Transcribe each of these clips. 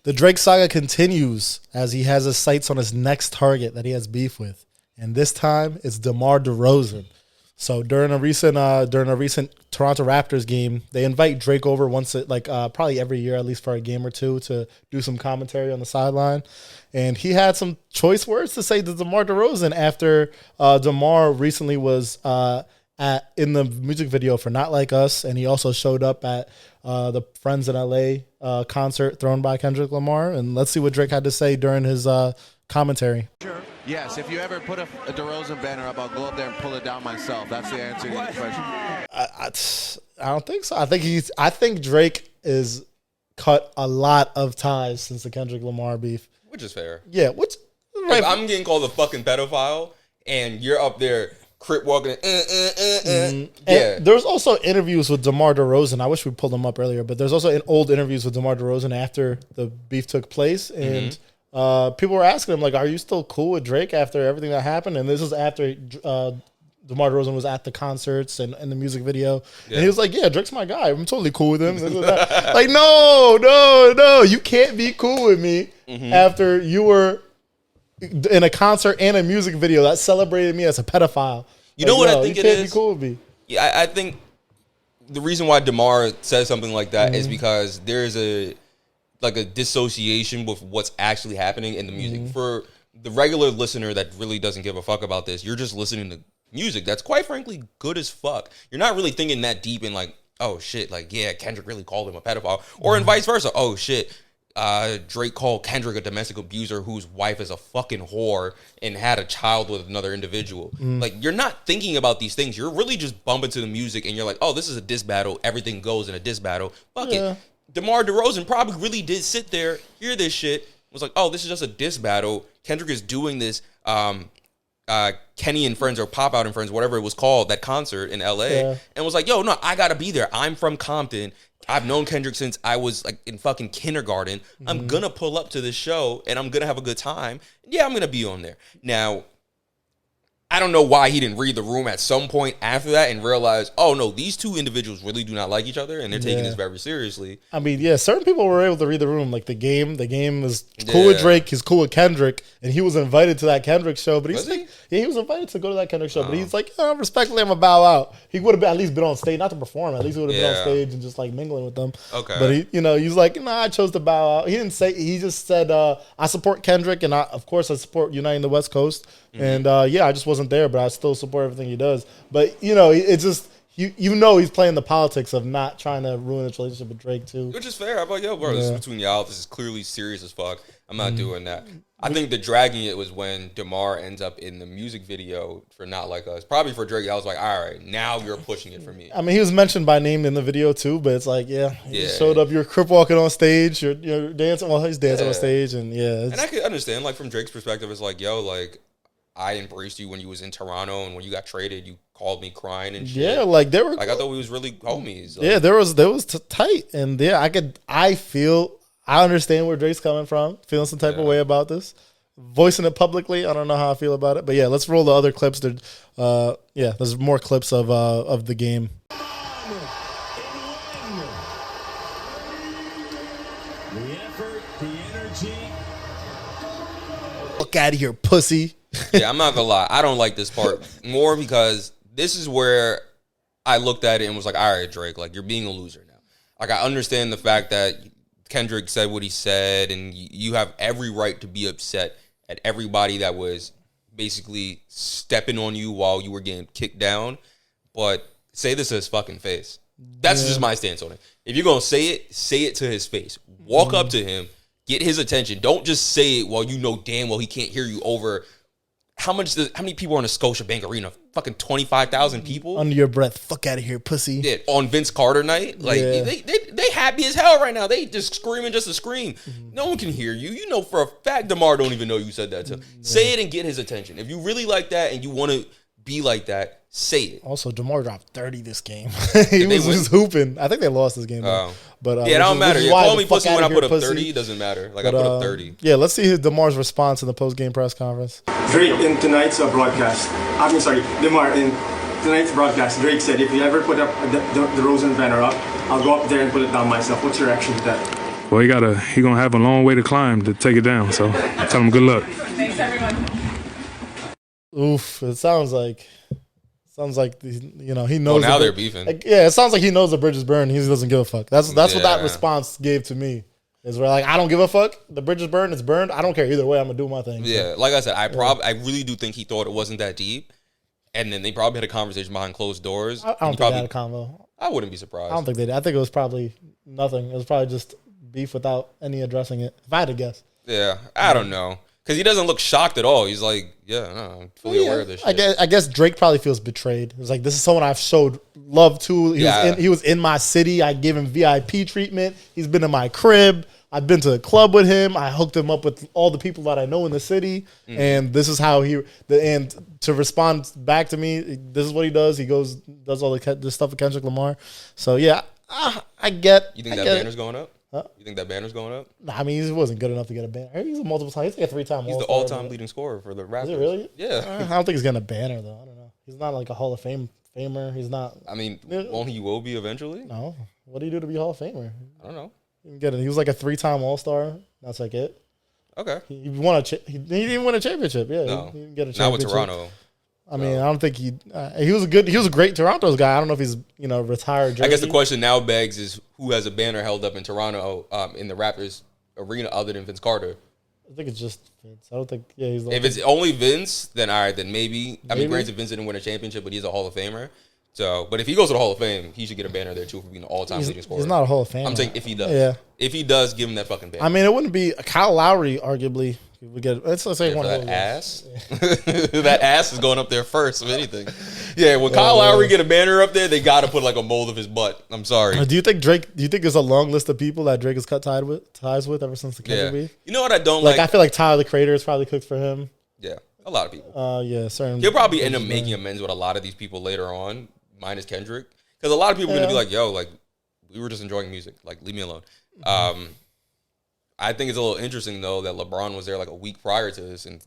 The Drake saga continues as he has his sights on his next target that he has beef with, and this time it's DeMar DeRozan. So during a recent Toronto Raptors game, they invite Drake over once, probably every year, at least for a game or two, to do some commentary on the sideline. And he had some choice words to say to DeMar DeRozan after DeMar recently was in the music video for Not Like Us, and he also showed up at the Friends in LA concert thrown by Kendrick Lamar. And let's see what Drake had to say during his commentary. Sure. Yes, if you ever put a DeRozan banner up, I'll go up there and pull it down myself. That's the answer to your question. I don't think so. I think Drake is cut a lot of ties since the Kendrick Lamar beef. Which is fair. Yeah, right. If I'm getting called a fucking pedophile and you're up there crip walking, yeah. And there's also interviews with DeMar DeRozan. I wish we pulled them up earlier, but there's also old interviews with DeMar DeRozan after the beef took place, and people were asking him, like, are you still cool with Drake after everything that happened? And this is after DeMar DeRozan was at the concerts and the music video. Yeah. And he was like, yeah, Drake's my guy. I'm totally cool with him. Like, no. You can't be cool with me after you were in a concert and a music video that celebrated me as a pedophile. You know what I think it is? You can't be cool with me. Yeah, I think the reason why DeMar says something like that is because there's a dissociation with what's actually happening in the music. For the regular listener that really doesn't give a fuck about this, you're just listening to music that's quite frankly good as fuck. You're not really thinking that deep in like, oh shit, like, yeah, Kendrick really called him a pedophile. Or and vice versa. Oh shit, Drake called Kendrick a domestic abuser whose wife is a fucking whore and had a child with another individual. Like, you're not thinking about these things. You're really just bumping to the music and you're like, oh, this is a diss battle. Everything goes in a diss battle. Fuck it. DeMar DeRozan probably really did sit there, hear this shit, was like, oh, this is just a diss battle. Kendrick is doing this Kenny and Friends or Pop Out and Friends, whatever it was called, that concert in LA, and was like, yo, no, I gotta be there. I'm from Compton. I've known Kendrick since I was like in fucking kindergarten. I'm gonna pull up to this show and I'm gonna have a good time. Yeah, I'm gonna be on there. Now, I don't know why he didn't read the room at some point after that and realize, oh no, these two individuals really do not like each other and they're taking this very seriously. I mean, yeah, certain people were able to read the room. Like the game is cool with Drake, he's cool with Kendrick, and he was invited to that Kendrick show. But he was invited to go to that Kendrick show. But he's like, respectfully, I'm gonna bow out. He would have at least been on stage, not to perform. At least he would have been on stage and just like mingling with them. Okay. But he's like, nah, I chose to bow out. He didn't say. He just said, I support Kendrick, and of course I support uniting the West Coast. And I just wasn't there, but I still support everything he does. But it's just he's playing the politics of not trying to ruin his relationship with Drake too. Which is fair. I'm like, yo, bro, this is between y'all. This is clearly serious as fuck. I'm not doing that. I think the dragging it was when DeMar ends up in the music video for Not Like Us. Probably for Drake, I was like, all right, now you're pushing it for me. I mean, he was mentioned by name in the video too, but it's like, you showed up, you're crip walking on stage, you're dancing. Well, he's dancing on stage, and and I could understand, like, from Drake's perspective, it's like, yo, like, I embraced you when you was in Toronto, and when you got traded, you called me crying and shit. Yeah, like they were. Like I thought we was really homies. Like, yeah, there was tight, and I understand where Drake's coming from, feeling some type of way about this, voicing it publicly. I don't know how I feel about it, but yeah, let's roll the other clips. There's more clips of the game. The effort, the energy. Fuck out of here, pussy. Yeah, I'm not gonna lie. I don't like this part more because this is where I looked at it and was like, all right, Drake, like, you're being a loser now. Like, I understand the fact that Kendrick said what he said, and you have every right to be upset at everybody that was basically stepping on you while you were getting kicked down. But say this to his fucking face. That's just my stance on it. If you're gonna say it to his face. Walk up to him, get his attention. Don't just say it while you know damn well he can't hear you over. How many people are in a Scotiabank Arena? Fucking 25,000 people? Under your breath, fuck out of here, pussy. Yeah, on Vince Carter night. Like, they happy as hell right now. They just screaming just to scream. No one can hear you. You know for a fact DeMar don't even know you said that to him. Say it and get his attention. If you really like that and you want to be like that, say it. Also, DeMar dropped 30 this game. He was just hooping. I think they lost this game, though. But it don't matter. You call me pussy when I put up 30, it doesn't matter. Like, I put up 30. Yeah, let's see DeMar's response in the post-game press conference. Drake, in tonight's broadcast, DeMar, in tonight's broadcast, Drake said, if you ever put up the DeRozan banner up, I'll go up there and put it down myself. What's your reaction to that? Well, he gonna have a long way to climb to take it down. So tell him good luck. Thanks, everyone. Oof! It sounds like he knows. Now they're beefing. It sounds like he knows the bridge is burned. He doesn't give a fuck. That's what that Yeah. response gave to me. Is where like I don't give a fuck. The bridge is burned. It's burned. I don't care either way. I'm gonna do my thing. Yeah, like I said, I really do think he thought it wasn't that deep, and then they probably had a conversation behind closed doors. I don't think they had a convo. I wouldn't be surprised. I don't think they did. I think it was probably nothing. It was probably just beef without any addressing it. If I had to guess. Yeah, I don't know. Because he doesn't look shocked at all. He's like, yeah, no, I'm fully aware of this shit. I guess Drake probably feels betrayed. It's like, this is someone I've showed love to. He was in my city. I gave him VIP treatment. He's been in my crib. I've been to a club with him. I hooked him up with all the people that I know in the city. And this is how and to respond back to me, this is what he does. He does all this stuff with Kendrick Lamar. So, yeah, I get. You think that banner's going up? Huh? You think that banner's going up? Nah, I mean, he wasn't good enough to get a banner. He's a multiple time. He's like a 3-time. He's the all-time leading scorer for the Raptors. Is it really? Yeah. I don't think he's getting a banner though. I don't know. He's not like a Hall of Famer. He's not. I mean, won't he will be eventually? No. What do you do to be a Hall of Famer? I don't know. You can get it. He was like a 3-time All-Star. That's like it. Okay. He won he didn't win a championship. Yeah. No. He didn't get a championship. Not with Toronto. I mean, I don't think he was a great Toronto's guy. I don't know if he's retired. Jersey. I guess the question now begs is who has a banner held up in Toronto in the Raptors arena other than Vince Carter? I think it's just Vince. I don't think. Yeah, he's. If it's only Vince, then all right, then maybe. I mean, granted, Vince didn't win a championship, but he's a Hall of Famer. So, but if he goes to the Hall of Fame, he should get a banner there too for being an all-time leading scorer. He's not a Hall of Famer. I'm saying if he does. Yeah. If he does, give him that fucking banner. I mean, it wouldn't be Kyle Lowry. Arguably, we get. Let's say one of that those ass. That ass is going up there first, if anything. Yeah, when Kyle Lowry get a banner up there, they got to put like a mold of his butt. I'm sorry. Do you think there's a long list of people that Drake has cut ties with ever since the Kendrick beef? You know what I don't like? I feel like Tyler, the Creator, is probably cooked for him. Yeah, a lot of people. Yeah, certain. He'll probably end up making amends with a lot of these people later on, minus Kendrick, because a lot of people are gonna be like, "Yo, like we were just enjoying music. Like leave me alone." I think it's a little interesting though that LeBron was there like a week prior to this, and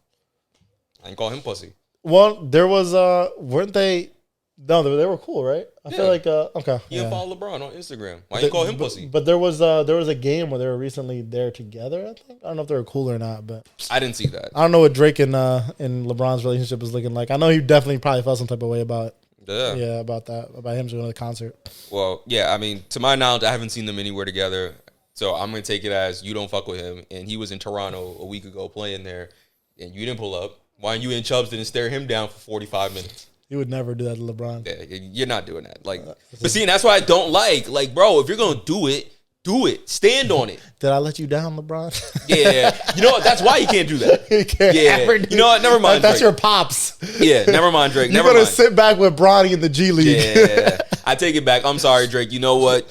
I didn't call him pussy. Well, there was weren't they? No, they were cool, right? I feel like okay. He didn't follow LeBron on Instagram. Why you call him pussy? But there was a game where they were recently there together. I think I don't know if they were cool or not, but I didn't see that. I don't know what Drake and LeBron's relationship is looking like. I know he definitely probably felt some type of way about about that, about him going to the concert. Well, yeah, I mean, to my knowledge, I haven't seen them anywhere together. So I'm going to take it as you don't fuck with him. And he was in Toronto a week ago playing there, and you didn't pull up. Why you and Chubbs didn't stare him down for 45 minutes? He would never do that to LeBron. Yeah, you're not doing that. Like, but see, and that's why I don't like, bro, if you're going to do it. Do it. Stand on it. Did I let you down, LeBron? Yeah. You know what? That's why you can't do that. You can't ever do. You know what? Never mind, That's Drake. your pops. Yeah, never mind, Drake. You're Never going to mind. sit back with Bronny in the G League. Yeah. I take it back. I'm sorry, Drake. You know what?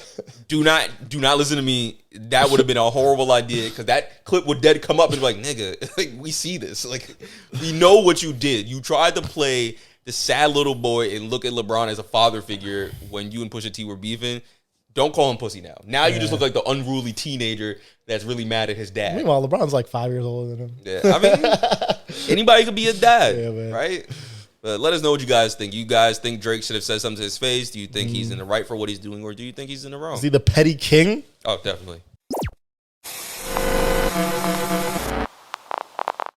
Do not listen to me. That would have been a horrible idea because that clip would dead come up and be like, nigga, like, we see this. Like, we know what you did. You tried to play the sad little boy and look at LeBron as a father figure when you and Pusha T were beefing. Don't call him pussy now. Now you just look like the unruly teenager that's really mad at his dad. Meanwhile, LeBron's like 5 years older than him. Yeah, I mean, anybody could be a dad, right? But let us know what you guys think. You guys think Drake should have said something to his face? Do you think he's in the right for what he's doing, or do you think he's in the wrong? Is he the petty king? Oh, definitely.